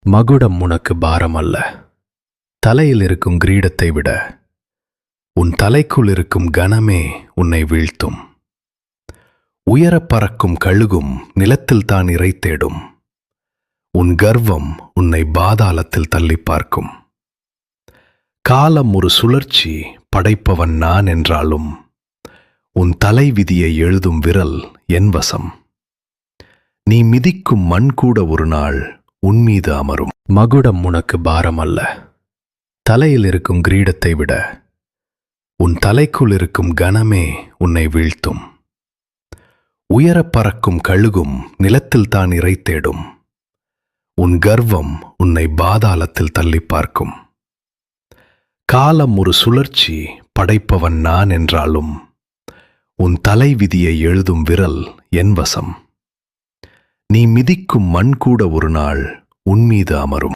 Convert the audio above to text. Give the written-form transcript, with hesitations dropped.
மகுடம் உனக்கு பாரமல்ல. தலையில் இருக்கும் கிரீடத்தை விட உன் தலைக்குள் இருக்கும் கனமே உன்னை வீழ்த்தும். உயரப் பறக்கும் கழுகும் நிலத்தில் தான் இரை தேடும். உன் கர்வம் உன்னை பாதாளத்தில் தள்ளி பார்க்கும். காலம் ஒரு சுழற்சி படைப்பவன் நான் என்றாலும் உன் தலை விதியை எழுதும் விரல் என் வசம். நீ மிதிக்கும் மண் கூட ஒரு நாள் உன்மீது அமரும். மகுடம் உனக்கு பாரமல்ல. தலையில் இருக்கும் கிரீடத்தை விட உன் தலைக்குள் இருக்கும் கனமே உன்னை வீழ்த்தும். உயரப் பறக்கும் கழுகும் நிலத்தில் தான் இரை தேடும். உன் கர்வம் உன்னை பாதாளத்தில் தள்ளி பார்க்கும். காலம் ஒரு சுழற்சி படைப்பவன் நான் என்றாலும் உன் தலை விதியை எழுதும் விரல் என் வசம். நீ மிதிக்கும் மண் கூட ஒரு நாள் உன்மீது அமரும்.